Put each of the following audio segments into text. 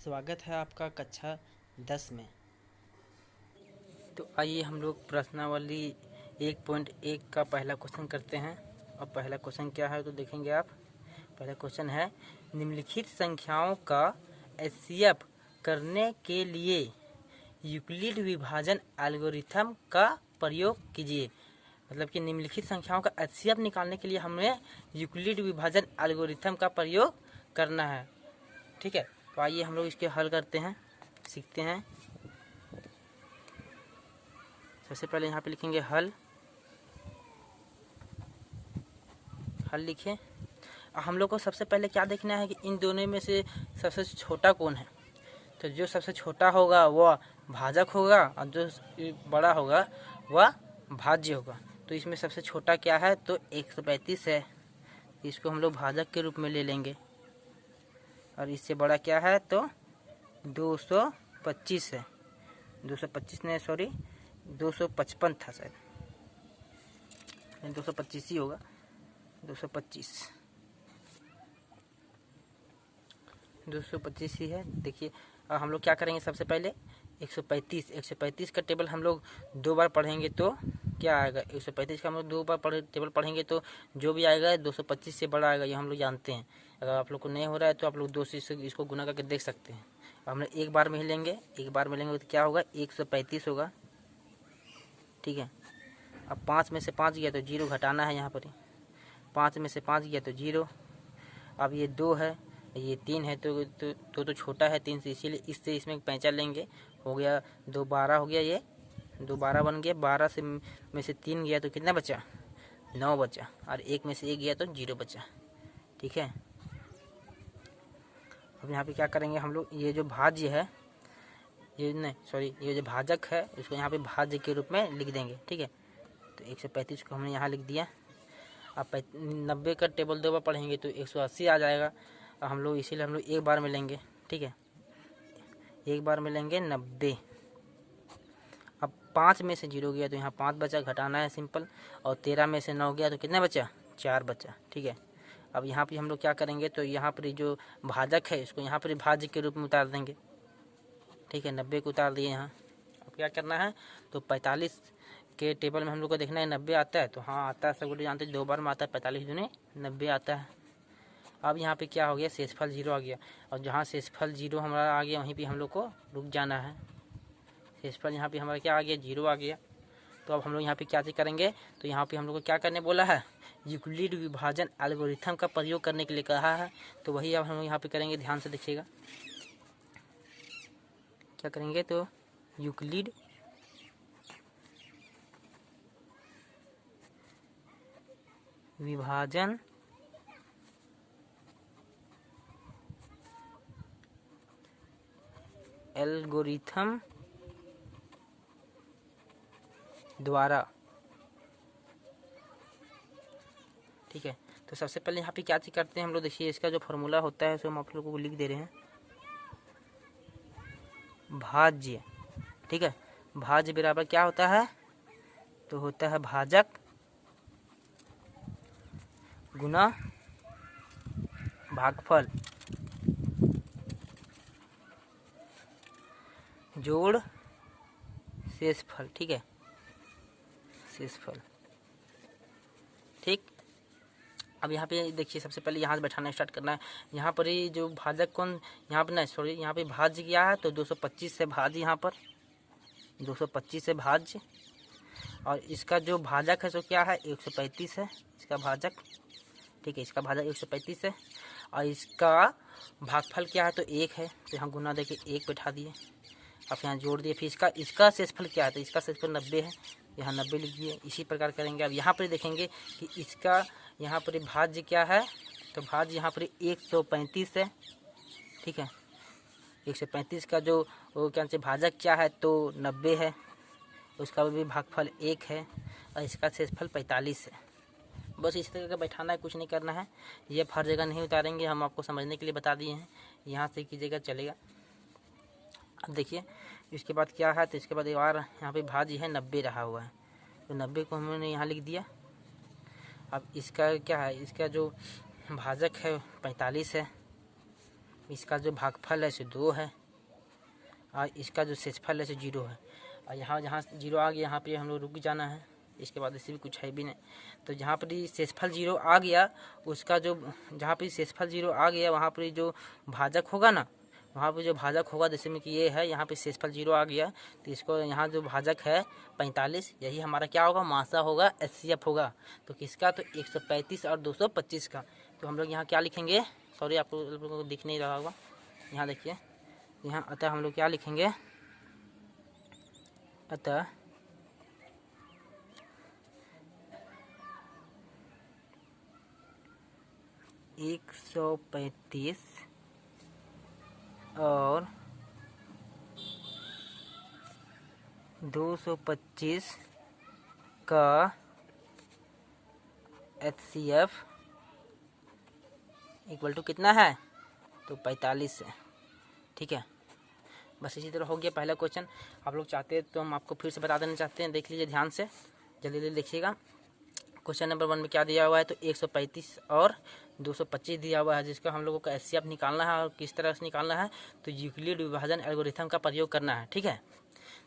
स्वागत है आपका कक्षा 10 में। तो आइए हम लोग प्रश्नावली 1.1 का पहला क्वेश्चन करते हैं। और पहला क्वेश्चन क्या है तो देखेंगे आप। पहला क्वेश्चन है, निम्नलिखित संख्याओं का एचसीएफ करने के लिए यूक्लिड विभाजन एल्गोरिथम का प्रयोग कीजिए। मतलब कि निम्नलिखित संख्याओं का एचसीएफ निकालने के लिए हमें यूक्लिड विभाजन एल्गोरिथम का प्रयोग करना है। ठीक है, तो आइए हम लोग इसके हल करते हैं, सीखते हैं। सबसे पहले यहाँ पे लिखेंगे हल लिखें। हम लोग को सबसे पहले क्या देखना है कि इन दोनों में से सबसे छोटा कौन है। तो जो सबसे छोटा होगा वह भाजक होगा और जो बड़ा होगा वह भाज्य होगा। तो इसमें सबसे छोटा क्या है तो 135 है, इसको हम लोग भाजक के रूप में ले लेंगे। और इससे बड़ा क्या है तो 225 है। 225 नहीं, सॉरी 255 था शायद, 225 ही होगा। 225 ही है। देखिए अब हम लोग क्या करेंगे, सबसे पहले 135 का टेबल हम लोग 2 बार पढ़ेंगे तो क्या आएगा। 135 का हम लोग 2 बार टेबल पढ़ेंगे तो जो भी आएगा 225 से बड़ा आएगा, ये हम लोग जानते हैं। अगर आप लोग को नहीं हो रहा है तो आप लोग 2 से इसको गुना करके देख सकते हैं। हम लोग एक बार में ही लेंगे, तो क्या होगा 135 होगा। ठीक है, अब 5 में से 5 गया तो 0 घटाना है यहाँ पर। 5 में से 5 गया तो 0। अब ये 2 है, ये 3 है तो छोटा है 3 से, इसीलिए इससे इसमें पैंचा लेंगे। हो गया 2 12 हो गया, ये 2 12 बन गया। 12 से में से 3 गया तो कितना बचा, 9 बचा। और 1 में से 1 गया तो 0 बचा। ठीक है, अब यहाँ पे क्या करेंगे हम लोग, ये जो भाज्य है, ये जो भाजक है इसको यहाँ पे भाज्य के रूप में लिख देंगे। ठीक है, तो 135 को हमने यहाँ लिख दिया। अब 90 का टेबल 2 बार पढ़ेंगे तो 180 आ जाएगा। हम लोग इसीलिए हम लोग एक बार में लेंगे। ठीक है, एक बार में लेंगे 90। अब 5 में से 0 गया तो यहाँ 5 बचा, घटाना है सिंपल। और 13 में से 9 गया तो कितना बचा, 4 बचा। ठीक है, अब यहाँ पे हम लोग क्या करेंगे तो यहाँ पर जो भाजक है इसको यहाँ पर भाज्य के रूप में उतार देंगे। ठीक है, 90 को उतार दिए यहाँ। अब क्या करना है तो 45 के टेबल में हम लोग को देखना है 90 आता है। तो हाँ आता है, सब लोग जानते हैं 2 बार में आता है। 45 दूनी 90 आता है। अब यहाँ पे क्या हो गया, शेषफल 0 आ गया। और जहाँ शेषफल 0 हमारा आ गया वहीं पे हम लोग को रुक जाना है। शेषफल यहाँ पे हमारा क्या आ गया, 0 आ गया। तो अब हम लोग यहाँ पे क्या करेंगे तो यहाँ पे हम लोग को क्या करने बोला है, यूक्लिड विभाजन एल्गोरिथम का प्रयोग करने के लिए कहा है। तो वही अब हम लोग यहाँ पे करेंगे, ध्यान से देखिएगा क्या करेंगे। तो यूक्लिड विभाजन एल्गोरिथम द्वारा। ठीक है, तो सबसे पहले यहाँ पे क्या चीज करते हैं हम लोग, देखिए इसका जो फॉर्मूला होता है सो हम आप लोगों को लिख दे रहे हैं, भाज्य। ठीक है, भाज्य बराबर क्या होता है तो होता है भाजक गुना भागफल जोड़ शेषफल। ठीक है, शेषफल। ठीक, अब यहाँ पे देखिए सबसे पहले यहाँ से बैठाना स्टार्ट करना है। यहाँ पर ही जो भाजक कौन, यहाँ पे नहीं सॉरी, यहाँ पे भाज्य क्या है तो 225 से भाज्य, यहाँ पर 225 से भाज्य। और इसका जो भाजक है सो क्या है 135 है इसका भाजक। ठीक है, इसका भाजक 135 है। और इसका भागफल क्या है तो 1 है, तो यहाँ गुना देके 1 बैठा दिए। अब यहाँ जोड़ दिए। फिर इसका शेषफल क्या है तो इसका शेषफल 90 है, यहाँ 90 लिख दिए। इसी प्रकार करेंगे। अब यहाँ पर देखेंगे कि इसका यहाँ पर भाज्य क्या है तो भाज्य यहाँ पर 135 है। ठीक है, 135 का जो वो क्या से भाजक क्या है तो 90 है, उसका भी भागफल 1 है। और इसका शेषफल 45 है। बस इसी तरह का बैठाना है, कुछ नहीं करना है। ये हर जगह नहीं उतारेंगे, हम आपको समझने के लिए बता दिए हैं। यहाँ से कीजिएगा चलेगा। अब देखिए इसके बाद क्या है तो इसके बाद एक बार यहाँ पे भाज्य है 90 रहा हुआ है, तो 90 को हमने यहाँ लिख दिया। अब इसका क्या है, इसका जो भाजक है 45 है। इसका जो भागफल है सो 2 है और इसका जो शेषफल है सो 0 है। और यहाँ जहाँ 0 आ गया यहाँ पे हम लोग रुक जाना है, इसके बाद इससे भी कुछ है भी नहीं। तो जहाँ पर शेषफल 0 आ गया उसका जो जहाँ पर शेषफल 0 आ गया वहाँ पर जो भाजक होगा ना, वहाँ पे जो भाजक होगा जैसे में कि ये है, यहाँ पे शेषफल 0 आ गया तो इसको यहाँ जो भाजक है 45, यही हमारा क्या होगा, मासा होगा, HCF होगा। तो किसका, तो 135 और 225 का। तो हम लोग यहाँ क्या लिखेंगे, सॉरी आप लोगों को दिख नहीं रहा होगा, यहाँ देखिए यहाँ अतः हम लोग क्या लिखेंगे, अतः (135) और 225 का HCF इक्वल टू कितना है, तो 45 है। ठीक है, बस इसी तरह हो गया पहला क्वेश्चन। आप लोग चाहते हैं तो हम आपको फिर से बता देना चाहते हैं, देख लीजिए ध्यान से, जल्दी जल्दी देखिएगा। क्वेश्चन नंबर 1 में क्या दिया हुआ है, तो 135 और 225 दिया हुआ है, जिसका हम लोगों का HCF निकालना है। और किस तरह से निकालना है, तो यूक्लिड विभाजन एल्गोरिथम का प्रयोग करना है। ठीक है,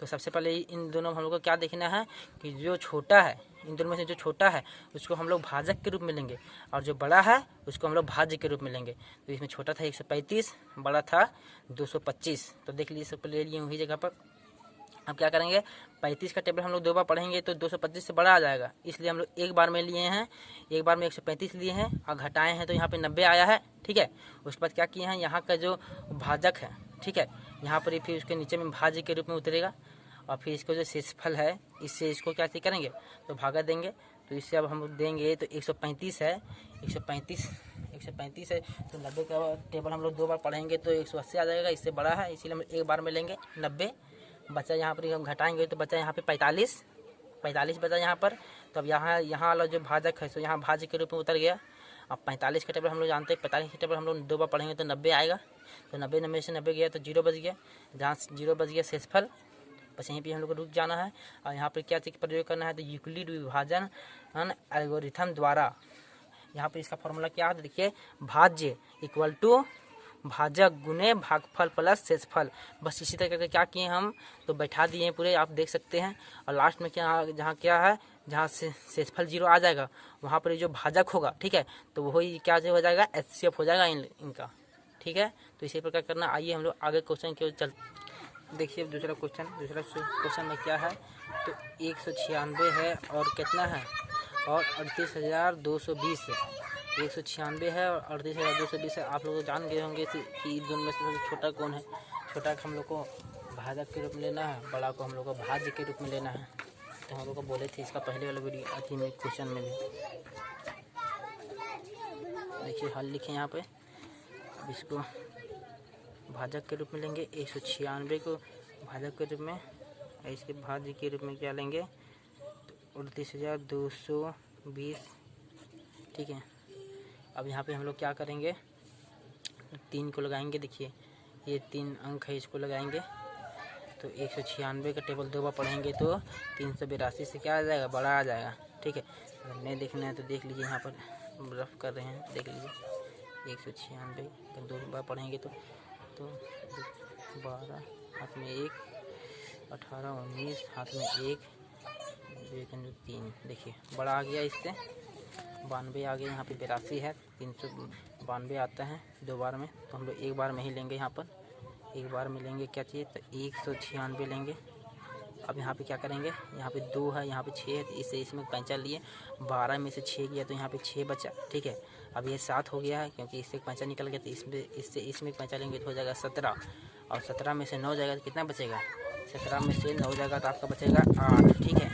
तो सबसे पहले इन दोनों हम लोग को क्या देखना है कि जो छोटा है, इन दोनों में से जो छोटा है उसको हम लोग भाजक के रूप में लेंगे और जो बड़ा है उसको हम लोग भाज्य के रूप में लेंगे। तो इसमें छोटा था 135, बड़ा था 225। तो देख लीजिए सबको ले लिए वही जगह पर। अब क्या करेंगे, 35 का टेबल हम लोग 2 बार पढ़ेंगे तो 225 से बड़ा आ जाएगा, इसलिए हम लोग एक बार में लिए हैं, एक बार में 135 लिए हैं और घटाए हैं तो यहाँ पे 90 आया है। ठीक है, उसके बाद क्या किए हैं, यहाँ का जो भाजक है, ठीक है, यहाँ पर फिर उसके नीचे में भाज्य के रूप में उतरेगा और फिर इसको जो शेषफल है इससे इसको क्या करेंगे, तो भागा देंगे। तो इससे अब हम लोग देंगे तो 135 है, 135 है तो 90 का टेबल हम लोग 2 बार पढ़ेंगे तो 180 आ जाएगा, इससे बड़ा है इसीलिए हम एक बार में लेंगे 90। बचा यहाँ पर हम घटाएंगे तो बचा यहाँ पे 45 बचा यहाँ पर। तो अब यहाँ वाला जो भाजक है सो यहाँ भाज्य के रूप में उतर गया। अब 45 का टेबल हम लोग जानते हैं, 45 का टेबल हम लोग 2 बार पढ़ेंगे तो 90 आएगा। तो 90 से 90 गया तो 0 बच गया, जहाँ 0 बच गया शेषफल, बस यहीं पे हम लोग को रुक जाना है। और यहाँ पर क्या चीज़ प्रयोग करना है, तो यूक्लिड विभाजन एल्गोरिथम द्वारा। यहाँ पर इसका फॉर्मूला क्या है, देखिए भाज्य इक्वल टू भाजक गुने भागफल प्लस शेषफल। बस इसी तरह करके क्या किए हम, तो बैठा दिए पूरे, आप देख सकते हैं। और लास्ट में क्या, जहाँ क्या है, जहाँ से शेषफल 0 आ जाएगा वहाँ पर जो भाजक होगा, ठीक है, तो वही क्या हो जाएगा, HCF हो जाएगा इनका। ठीक है, तो इसी प्रकार करना। आइए हम लोग आगे क्वेश्चन के चल देखिए। दूसरा क्वेश्चन में क्या है, तो 196 है और कितना है, और 38,220 है। 196 है और 38,220 है। आप लोग जान गए होंगे कि इन दोनों में से सबसे छोटा कौन है। छोटा को हम लोग को भाजक के रूप में लेना है, बड़ा को हम लोग को भाज्य के रूप में लेना है। तो हम लोग को बोले थे इसका पहले वाला वीडियो अथी में क्वेश्चन में भी। देखिए हल लिखे यहाँ पे, अब इसको भाजक के रूप में लेंगे 196 को भाजक के रूप में, इसके भाज्य के रूप में क्या लेंगे, तो 38,220। ठीक है, अब यहाँ पे हम लोग क्या करेंगे, 3 को लगाएंगे। देखिए ये 3 अंक है, इसको लगाएंगे तो 196 का टेबल 2 बार पढ़ेंगे तो 382 से क्या आ जाएगा, बड़ा आ जाएगा। ठीक है, अगर नहीं देखना है तो देख लीजिए, यहाँ पर रफ कर रहे हैं, देख लीजिए 196 का 2 बार पढ़ेंगे तो 12 हाथ में 1, 18, 19 हाथ में 1, 3। देखिए बड़ा आ गया, इससे 92 आ गया। यहाँ पे 82 है, 392 आता है 2 बार में, तो हम लोग एक बार में ही लेंगे। यहाँ पर एक बार में लेंगे क्या चाहिए, तो 196 लेंगे। अब यहाँ पे क्या करेंगे, यहाँ पे 2 है, यहाँ पे 6 है, तो इससे इसमें 5 लिए, 12 में से 6 गया तो यहाँ पे 6 बचा। ठीक है, अब ये 7 हो गया है क्योंकि इससे 5 निकल गया, तो इसमें 5 लेंगे तो हो जाएगा 17। और 17 में से 9 जाएगा तो कितना बचेगा, 17 में से 9 जाएगा तो आपका बचेगा 8। ठीक है,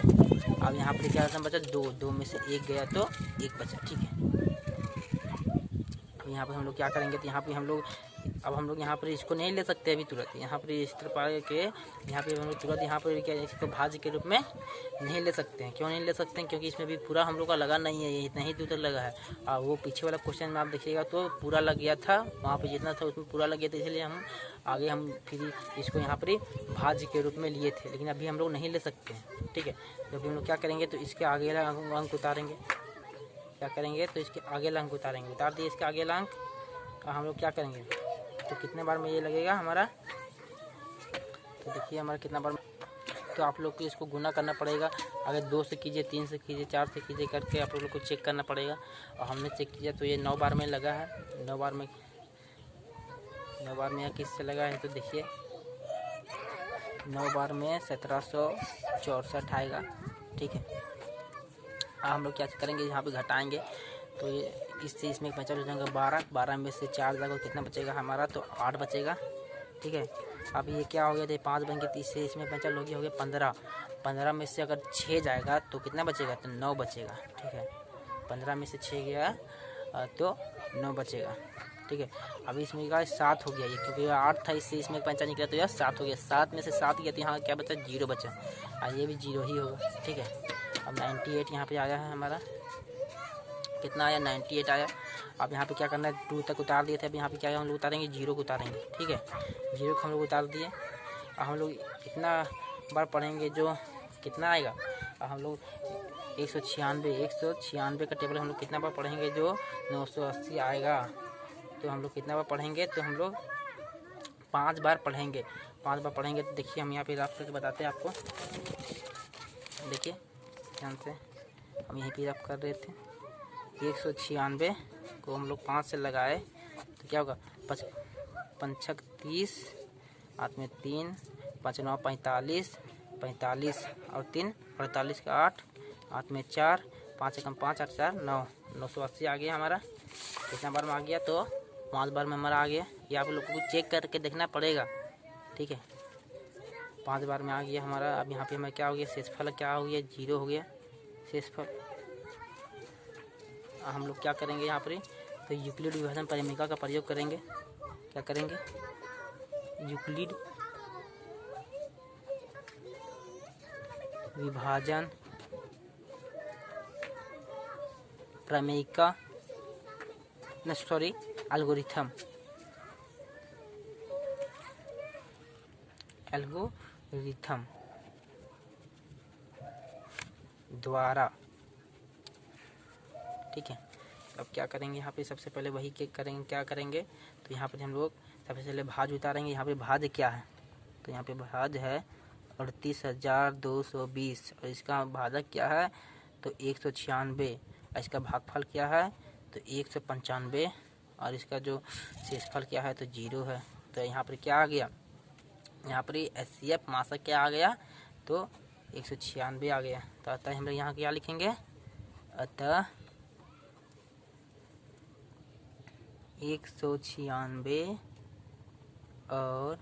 अब यहाँ पर क्या बचा, 2 में से 1 गया तो 1 बचा। ठीक है, अब यहाँ पर हम लोग क्या करेंगे, तो यहाँ पे हम लोग यहाँ पर इसको नहीं ले सकते अभी तुरंत। यहाँ पर इस तरह पा के यहाँ पे हम लोग तुरंत यहाँ पर क्या इसको भाज्य के रूप में नहीं ले सकते हैं। क्यों नहीं ले सकते हैं, क्योंकि इसमें भी पूरा हम लोग का लगा नहीं है, ये इतना ही दूर लगा है। और वो पीछे वाला क्वेश्चन में आप देखिएगा तो पूरा लग गया था, वहाँ पर जितना था उसमें पूरा लग गया था, इसलिए हम आगे हम फिर इसको यहाँ पर भाज्य के रूप में लिए थे, लेकिन अभी हम लोग नहीं ले सकते हैं। ठीक है, तो अभी हम लोग क्या करेंगे, तो इसके आगे अंक उतारेंगे। क्या करेंगे, तो इसके आगे अंक उतारेंगे, उतार दिए इसके आगे अंक। और हम लोग क्या करेंगे, तो कितने बार में ये लगेगा हमारा, तो देखिए हमारा कितना बार। तो आप लोग को इसको गुना करना पड़ेगा। अगर 2 से कीजिए, 3 से कीजिए, 4 से कीजिए करके आप लोग को चेक करना पड़ेगा। और हमने चेक किया तो ये 9 बार में लगा है। 9 बार में यहाँ किससे लगा है, तो देखिए 9 बार में 1764 आएगा। ठीक है, हम लोग क्या करेंगे, यहाँ पे घटाएंगे तो ये इससे इसमें 50 हो जाएगा 12। 12 में से 4 जाएगा, कितना बचेगा हमारा, तो 8 बचेगा। ठीक है, अब ये क्या हो गया, तो 5 बन के 30 से इसमें 50 हो गया 15। 15 में से अगर 6 जाएगा तो कितना बचेगा, तो 9 बचेगा। ठीक है, 15 में से 6 गया तो 9 बचेगा। ठीक है, अभी इसमें का 7 हो गया ये, क्योंकि 8 था, इससे इसमें 50 निकला तो यह 7 हो गया। 7 में से 7 गया तो यहाँ क्या बचा, 0 बचा, और ये भी 0 ही होगा। ठीक है, अब 98 यहाँ पे आया है हमारा, कितना आया, 98 आया। अब यहाँ पे क्या करना है, 2 तक उतार दिए थे, अब यहाँ पे क्या हम लोग उतारेंगे, 0 को उतारेंगे। ठीक है, 0 को हम लोग उतार दिए। और हम लोग इतना बार पढ़ेंगे जो कितना आएगा, हम लोग 196 का टेबल हम लोग कितना बार पढ़ेंगे, जो 980 आएगा। तो हम लोग कितना बार पढ़ेंगे, तो हम लोग 5 बार पढ़ेंगे। 5 बार पढ़ेंगे तो देखिए हम यहाँ पे रफ करके बताते हैं आपको। देखिए ध्यान से, हम यहीं पे रफ कर रहे थे। 196 को हम लोग 5 से लगाए तो क्या होगा, 5 30, 8 में 3, 5 9 45, 45 और 3 48 का 8, 8 में 4, 5 एकम 5, 8 4 9, 980 आ गया हमारा। कितना बार में आ गया, तो 5 बार में हमारा आ गया। ये आप लोगों को चेक करके देखना पड़ेगा। ठीक है, 5 बार में आ गया हमारा। अब यहाँ पे हमें क्या हो गया, शेषफल क्या हो गया, 0 हो गया शेषफल। हम लोग क्या करेंगे यहाँ पर, तो यूक्लिड विभाजन परिमेय का प्रयोग करेंगे। क्या करेंगे, यूक्लिड विभाजन प्रमेय का एल्गोरिथम द्वारा। ठीक है, अब क्या करेंगे, यहाँ पे सबसे पहले वही क्या करेंगे, तो यहाँ पे हम लोग सबसे पहले भाज उतारेंगे। यहाँ पे भाज क्या है, तो यहाँ पे भाज है 38,220, और इसका भाजक क्या है, तो 196। इसका भागफल क्या है, तो 195, और इसका जो शेषफल क्या है, तो 0 है। तो यहाँ पर क्या आ गया, यहाँ पर HCF मासक क्या आ गया, तो 196 आ गया। तो अतः हम लोग यहाँ क्या लिखेंगे, अतः 196 और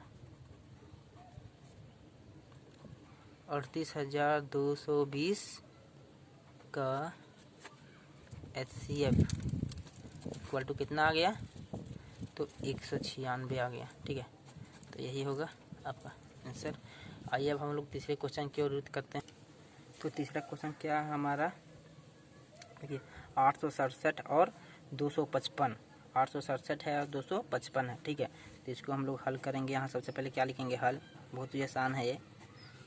38,220 का HCF इक्वल टू कितना आ गया, तो 196 आ गया। ठीक है, तो यही होगा आपका आंसर। आइए अब हम लोग तीसरे क्वेश्चन की ओर रुख करते हैं। तो तीसरा क्वेश्चन क्या है हमारा, देखिए 867 और 255। 867 है और 255 है। ठीक है, तो इसको हम लोग हल करेंगे। यहाँ सबसे पहले क्या लिखेंगे, हल, बहुत ही आसान है ये,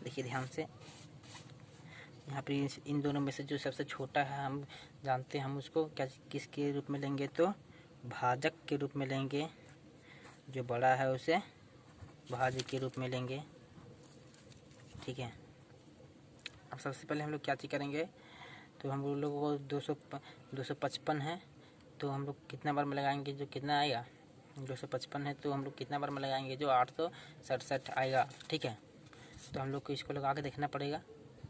देखिए ध्यान से। यहाँ पर इन दोनों में से जो सबसे छोटा है हम जानते हैं, हम उसको क्या किसके रूप में लेंगे, तो भाजक के रूप में लेंगे। जो बड़ा है उसे भाज्य के रूप में लेंगे। ठीक है, अब सबसे पहले हम लोग क्या चीज़ करेंगे, तो हम लोगों को 255 है, तो हम लोग कितना बार में लगाएंगे, जो कितना आएगा, 255 है तो हम लोग कितना बार में लगाएंगे, जो 867 आएगा। ठीक है, तो हम लोग को इसको लगा के देखना पड़ेगा।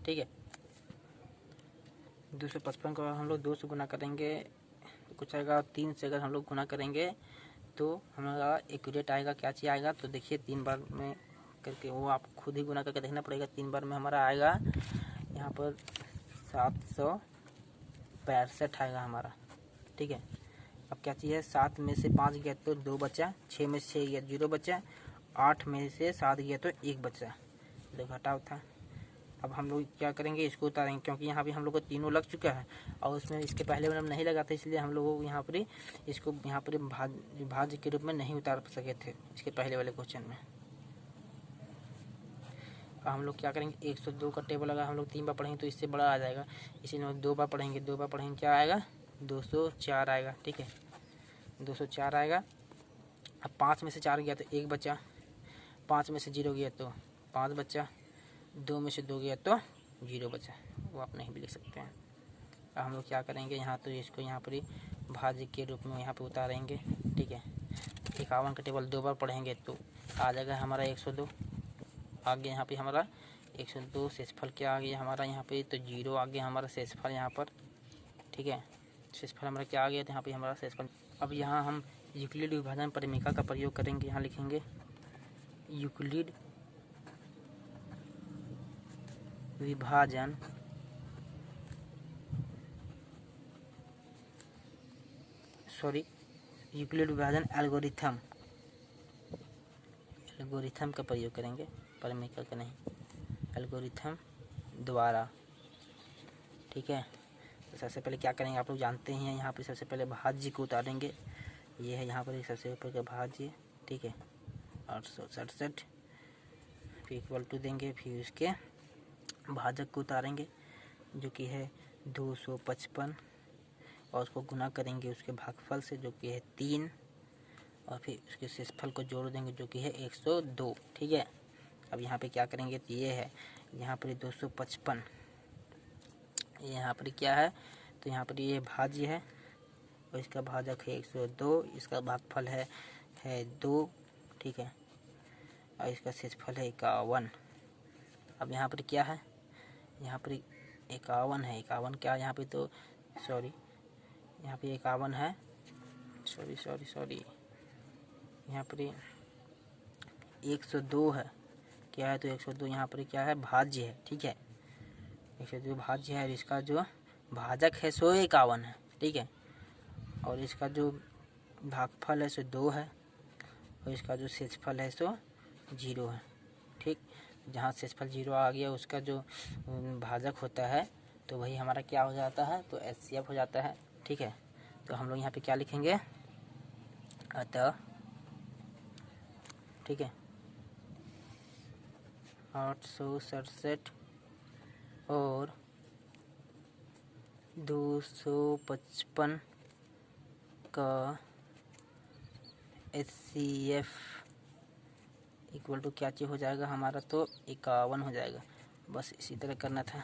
ठीक है, 255 को हम लोग 2 से गुना करेंगे तो कुछ आएगा, 3 से अगर हम लोग गुना करेंगे तो हमारा एक्यूरेट आएगा, क्या चीज़ आएगा, तो देखिए 3 बार में करके, वो आप खुद ही गुना करके देखना पड़ेगा। 3 बार में हमारा आएगा यहाँ पर 765 आएगा हमारा। ठीक है, अब क्या चीज़ है, 7 में से 5 गया तो 2 बचा, 6 में से 6 गया 0 बचा, 8 में से 7 गया तो 1 बचा, जो घटाव था। अब हम लोग क्या करेंगे, इसको उतारेंगे, क्योंकि यहाँ पे हम लोग को तीनों लग चुका है और उसमें इसके पहले हम नहीं लगा था, इसलिए हम लोग यहाँ पर इसको यहाँ पर भाज्य के रूप में नहीं उतार सके थे इसके पहले वाले क्वेश्चन में। हम लोग क्या करेंगे, 102 का टेबल अगर हम लोग 3 बार पढ़ेंगे तो इससे बड़ा आ जाएगा, इसीलिए 2 बार पढ़ेंगे। 2 बार पढ़ेंगे क्या आएगा, 204 आएगा। ठीक है, 204 आएगा। अब 5 में से 4 गया तो 1 बचा, 5 में से 0 गया तो 5 बचा, 2 में से 2 गया तो 0 बचा, वो आप नहीं भी लिख सकते हैं। अब हम लोग क्या करेंगे, यहाँ तो इसको यहाँ पर ही भाज्य के रूप में यहाँ पे उतारेंगे, ठीक है। 51 का टेबल 2 बार पढ़ेंगे तो आ जाएगा हमारा 102, आ गया यहाँ पे हमारा 102। शेषफल क्या आ गया हमारा यहाँ पे, तो 0 आ गया हमारा शेषफल यहाँ पर, ठीक है। शेषफल हमारा क्या आ गया, तो यहाँ पे हमारा शेषफल। अब यहाँ हम यूक्लिड विभाजन परिमेयिका का प्रयोग करेंगे, यहाँ लिखेंगे यूक्लिड विभाजन यूक्लिड विभाजन एल्गोरिथम का प्रयोग करेंगे, परिमेयिका का नहीं, एल्गोरिथम द्वारा, ठीक है। तो सबसे पहले क्या करेंगे, आप लोग जानते हैं, यहाँ पे सबसे पहले भाज्य को उतारेंगे, ये है यहाँ पर सबसे ऊपर का भाज्य, ठीक है, 867 फिर इक्वल टू देंगे, फिर उसके भाजक को उतारेंगे जो कि है 255 और उसको गुना करेंगे उसके भागफल से जो कि है 3 और फिर उसके शेषफल को जोड़ देंगे जो कि है 102, ठीक है। अब यहाँ पे क्या करेंगे, तो ये है यहाँ पर 255, यहाँ पर क्या है, तो यहाँ पर ये भाज्य है और इसका भाजक है 102, इसका भागफल है 2, ठीक है, और इसका शेषफल है 51। अब यहाँ पर क्या है, यहाँ पर 51 है, 51 क्या यहाँ पे, तो यहाँ पे 51 है, यहाँ पर 102 है, क्या है, तो 102 यहाँ पर क्या है, भाज्य है, ठीक है, 102 भाज्य है और इसका जो भाजक है 151 है, ठीक है, और इसका जो भागफल है 2 है और इसका जो शेषफल है 0 है, ठीक। जहाँ शेषफल 0 आ गया उसका जो भाजक होता है तो वही हमारा क्या हो जाता है, तो HCF हो जाता है, ठीक है। तो हम लोग यहाँ पे क्या लिखेंगे, अतः, ठीक है, 867 और 255 का HCF इक्वल टू क्या चीज़ हो जाएगा हमारा, तो 51 हो जाएगा। बस इसी तरह करना था।